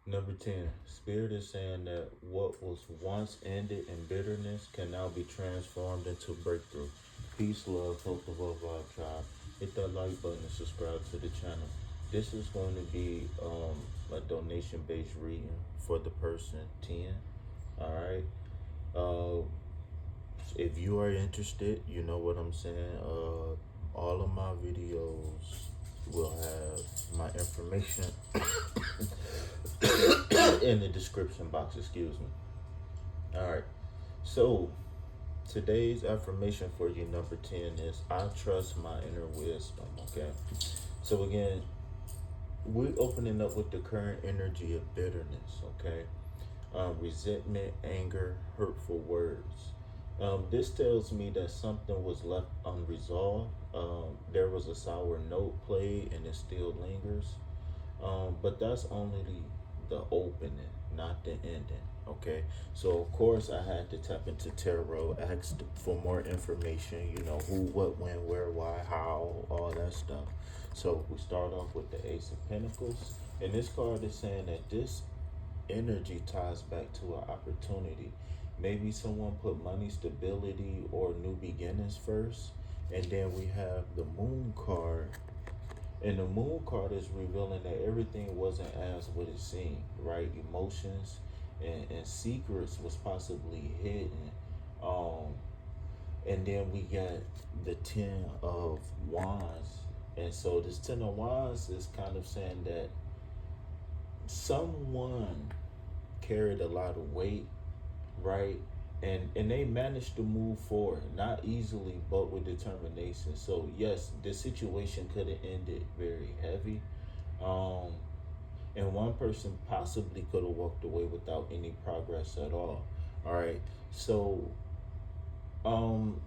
Number 10, Spirit is saying that what was once ended in bitterness can now be transformed into breakthrough. Peace, love, hope, the World Vibe Tribe. Hit that like button and subscribe to the channel. This is going to be a donation based reading for the person 10. All right. Uh, if you are interested, you know what I'm saying. All of my videos will have my information in the description box. Excuse me. All right. So today's affirmation for you, number 10, is I trust my inner wisdom. Okay. So again, we're opening up with the current energy of bitterness. Okay. Resentment, anger, hurtful words. This tells me that something was left unresolved. There was a sour note played and it still lingers. But that's only the opening, not the ending. Okay, so of course I had to tap into tarot, asked for more information. You know, who, what, when, where, why, how, all that stuff. So we start off with the Ace of Pentacles, and this card is saying that this energy ties back to an opportunity. Maybe someone put money, stability, or new beginnings first, and then we have the Moon card, and the moon card is revealing that everything wasn't as what it seemed, right? Emotions and secrets was possibly hidden. Um, and then we got the Ten of Wands. And so this Ten of Wands is kind of saying that someone carried a lot of weight, right? And they managed to move forward, not easily, but with determination. So yes, this situation could have ended very heavy, um, and one person possibly could have walked away without any progress at all. All right, so um,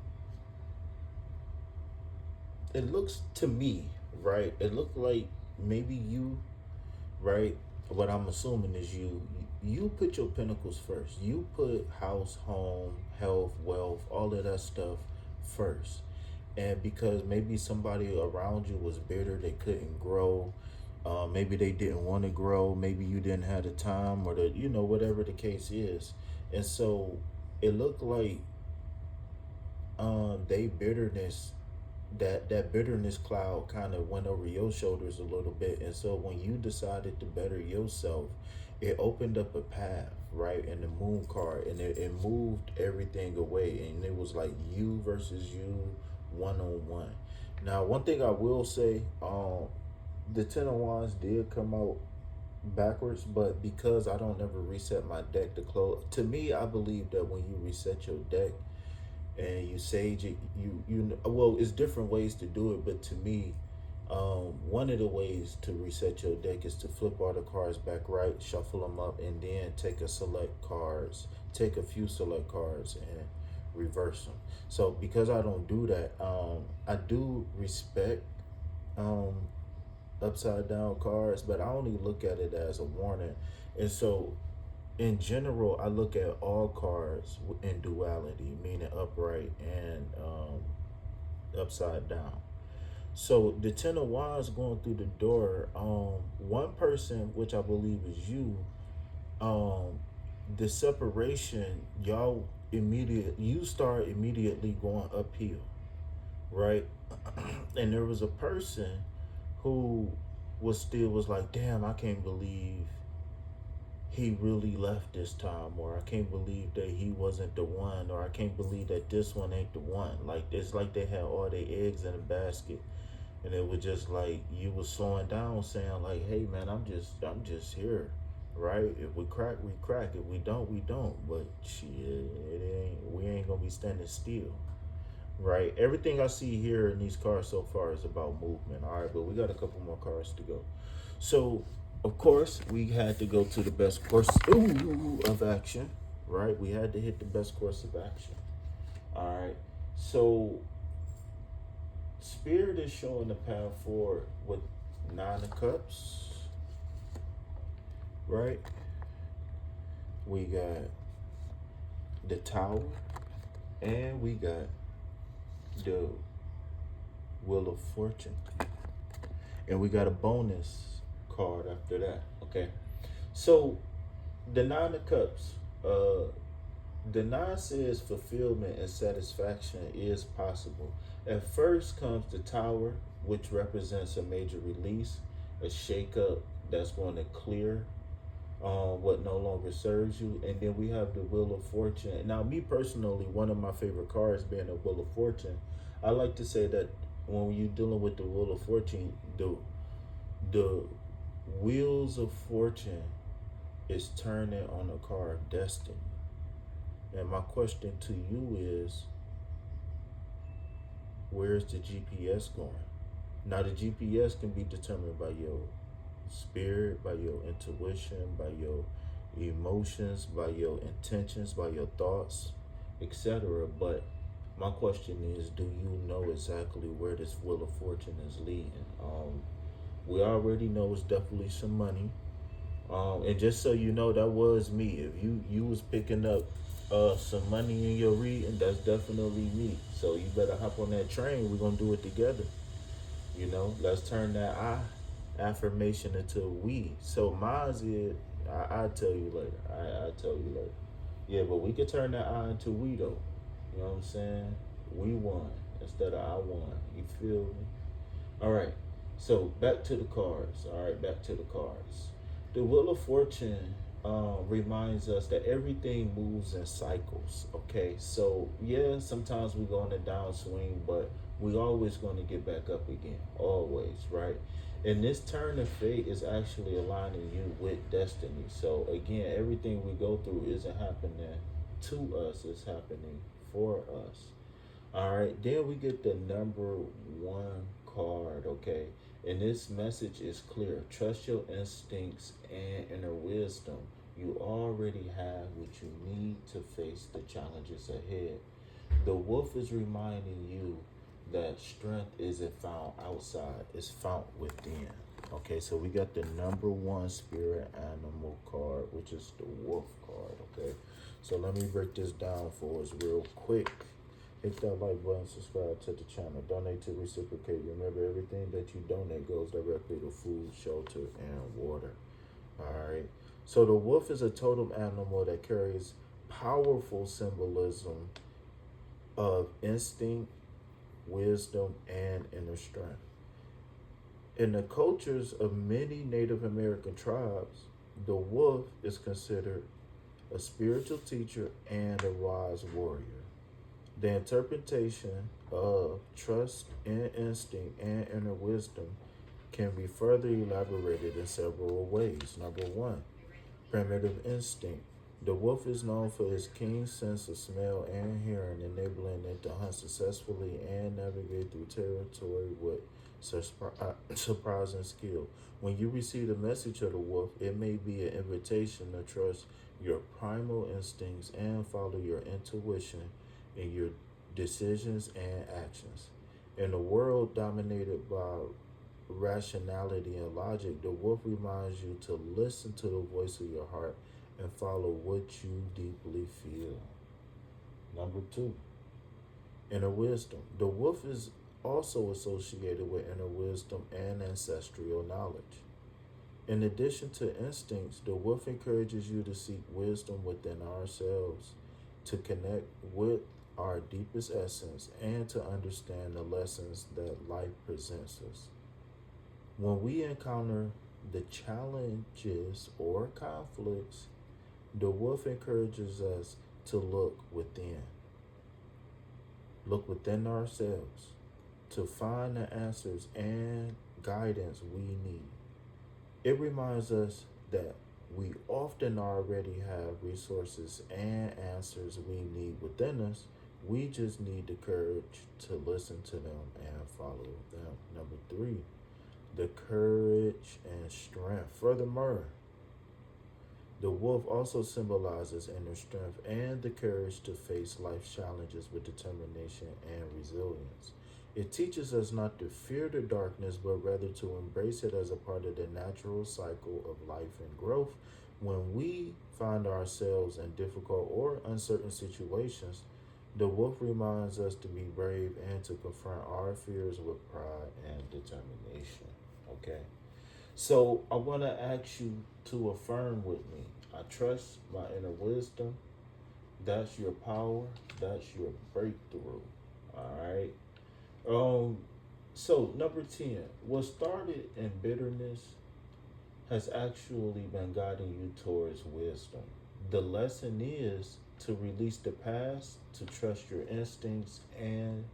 it looks to me, right? It looked like maybe you, right? What I'm assuming is you put your pinnacles first. You put house, home, health, wealth, all of that stuff first. And because maybe somebody around you was bitter, they couldn't grow. Maybe they didn't want to grow. Maybe you didn't have the time, or the, whatever the case is. And so it looked like they bitterness, that bitterness cloud kind of went over your shoulders a little bit. And so when you decided to better yourself, it opened up a path, right? In the Moon card, and it moved everything away, and it was like you versus you, one on one. Now, one thing I will say, the Ten of Wands did come out backwards, but because I don't ever reset my deck to close, to me, I believe that when you reset your deck and you sage it, well, it's different ways to do it, but to me, one of the ways to reset your deck is to flip all the cards back right, shuffle them up, and then take a few select cards and reverse them. So because I don't do that, I do respect um upside down cards, but I only look at it as a warning. And so in general, I look at all cards in duality, meaning upright and upside down. So the Ten of Wands going through the door, one person, which I believe is you, um, the separation, you start immediately going uphill, right? And there was a person who was like, damn, I can't believe he really left this time, or I can't believe that he wasn't the one, or I can't believe that this one ain't the one. Like, it's like they had all their eggs in a basket, and it was just like you was slowing down, saying like, hey man, I'm just here, right? If we crack, we crack. If we don't, we don't. But shit, we ain't gonna be standing still, right? Everything I see here in these cards so far is about movement. All right, but we got a couple more cards to go. So, of course, we had to go to the best course of action, right? We had to hit the best course of action. All right. So, Spirit is showing the path forward with Nine of Cups, right? We got the Tower, and we got the Wheel of Fortune. And we got a bonus card after that, okay? So the Nine of Cups, uh, the nine says fulfillment and satisfaction is possible. At first comes the Tower, which represents a major release, a shakeup that's going to clear what no longer serves you. And then we have the Wheel of Fortune. Now, me personally, one of my favorite cards being the Wheel of Fortune, I like to say that when you're dealing with the Wheel of Fortune, the wheels of fortune is turning on a car of destiny. And my question to you is, where's the GPS going? Now, the GPS can be determined by your spirit, by your intuition, by your emotions, by your intentions, by your thoughts, etc. But my question is, do you know exactly where this Wheel of Fortune is leading? We already know it's definitely some money. And just so you know, that was me. If you was picking up some money in your reading, that's definitely me. So you better hop on that train. We're gonna do it together. Let's turn that I affirmation into a we. So mine's is I'll tell you later. I'll tell you later. Yeah, but we could turn that I into we though. You know what I'm saying? We won instead of I won. You feel me? All right. So back to the cards. All right, back to the cards. The Wheel of Fortune reminds us that everything moves in cycles. Okay, so yeah, sometimes we go on a downswing, but we always going to get back up again. Always, right? And this turn of fate is actually aligning you with destiny. So again, everything we go through isn't happening to us; it's happening for us. All right, then we get the number one card, okay? And this message is clear. Trust your instincts and inner wisdom. You already have what you need to face the challenges ahead. The wolf is reminding you that strength isn't found outside, it's found within. Okay, so we got the number one spirit animal card, which is the wolf card, okay? So let me break this down for us real quick. Hit that like button, subscribe to the channel, donate to reciprocate. Remember, everything that you donate goes directly to food, shelter, and water. All right. So the wolf is a totem animal that carries powerful symbolism of instinct, wisdom, and inner strength. In the cultures of many Native American tribes, the wolf is considered a spiritual teacher and a wise warrior. The interpretation of trust and instinct and inner wisdom can be further elaborated in several ways. Number one, primitive instinct. The wolf is known for its keen sense of smell and hearing, enabling it to hunt successfully and navigate through territory with surprising skill. When you receive the message of the wolf, it may be an invitation to trust your primal instincts and follow your intuition in your decisions and actions. In a world dominated by rationality and logic, the wolf reminds you to listen to the voice of your heart and follow what you deeply feel. Number two, inner wisdom. The wolf is also associated with inner wisdom and ancestral knowledge. In addition to instincts, the wolf encourages you to seek wisdom within ourselves, to connect with our deepest essence, and to understand the lessons that life presents us. When we encounter the challenges or conflicts, the wolf encourages us to look within ourselves, to find the answers and guidance we need. It reminds us that we often already have resources and answers we need within us. We just need the courage to listen to them and follow them. Number three, the courage and strength. Furthermore, the wolf also symbolizes inner strength and the courage to face life's challenges with determination and resilience. It teaches us not to fear the darkness, but rather to embrace it as a part of the natural cycle of life and growth. When we find ourselves in difficult or uncertain situations, the wolf reminds us to be brave and to confront our fears with pride and determination. Okay? So I want to ask you to affirm with me. I trust my inner wisdom. That's your power. That's your breakthrough. All right. Um. So number 10, what started in bitterness has actually been guiding you towards wisdom. The lesson is to release the past, to trust your instincts, and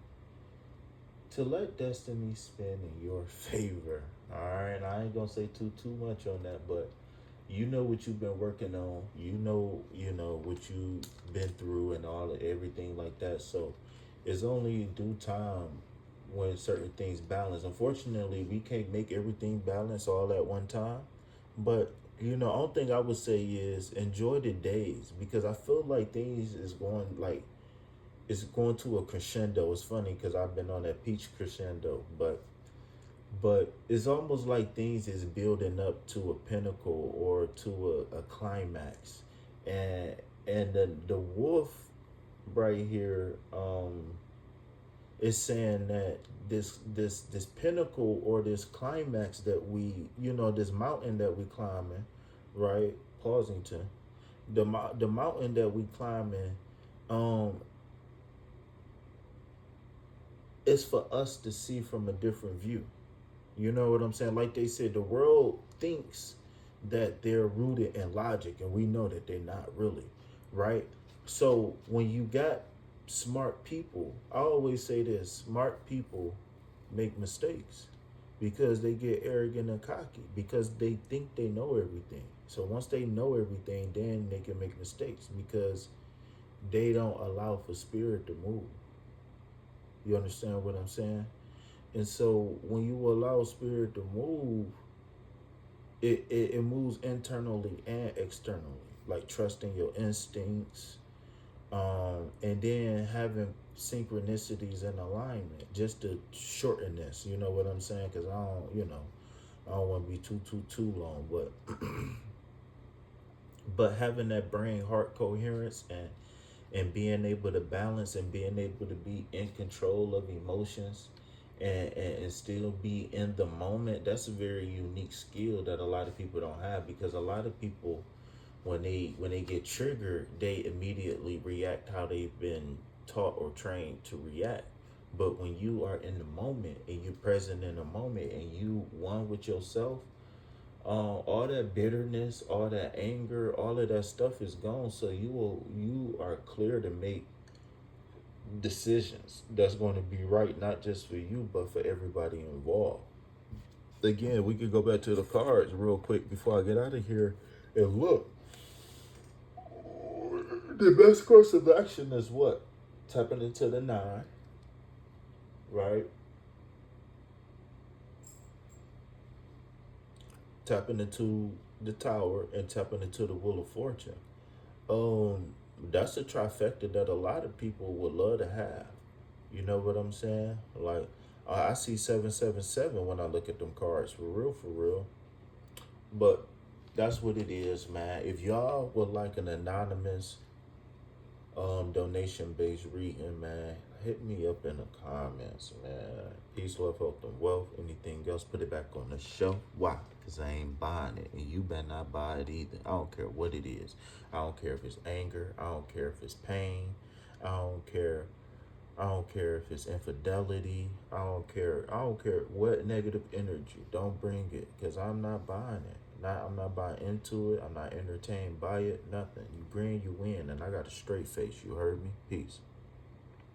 to let destiny spin in your favor. All right, I ain't gonna say too much on that, but you know what you've been working on. You know what you've been through and all of everything like that. So it's only due time when certain things balance. Unfortunately, we can't make everything balance all at one time. But only thing I would say is enjoy the days because I feel like things is going like it's going to a crescendo. It's funny because I've been on that peach crescendo, but it's almost like things is building up to a pinnacle or to a climax, and the wolf right here is saying that this pinnacle or this climax that we this mountain that we climbing, right? Pausington, the mountain that we climbing, um, is for us to see from a different view. You know what I'm saying? Like they said, the world thinks that they're rooted in logic, and we know that they're not really, right? So when you got smart people, I always say this: smart people make mistakes because they get arrogant and cocky because they think they know everything. So once they know everything, then they can make mistakes because they don't allow for spirit to move. You understand what I'm saying? And so when you allow spirit to move, it moves internally and externally, like trusting your instincts, and then having synchronicities and alignment, just to shorten this. You know what I'm saying? Because I don't want to be too long, but having that brain heart coherence and being able to balance and being able to be in control of emotions and still be in the moment, that's a very unique skill that a lot of people don't have because a lot of people when they get triggered they immediately react how they've been taught or trained to react. But when you are in the moment and you're present in the moment and you one with yourself, all that bitterness, all that anger, all of that stuff is gone. So you are clear to make decisions that's going to be right, not just for you, but for everybody involved. Again, we could go back to the cards real quick before I get out of here and look. The best course of action is what? Tapping into the nine, right? Tapping into the tower and tapping into the wheel of fortune. Um, that's a trifecta that a lot of people would love to have. You know what I'm saying? Like, I see 777 when I look at them cards, for real, for real. But that's what it is, man. If y'all would like an anonymous donation based reading, man, hit me up in the comments, man. Peace, love, health, and wealth. Anything else, put it back on the shelf. Why? Because I ain't buying it. And you better not buy it either. I don't care what it is. I don't care if it's anger. I don't care if it's pain. I don't care. I don't care if it's infidelity. I don't care. I don't care what negative energy. Don't bring it because I'm not buying it. I'm not buying into it. I'm not entertained by it. Nothing. You bring, you win, and I got a straight face. You heard me? Peace.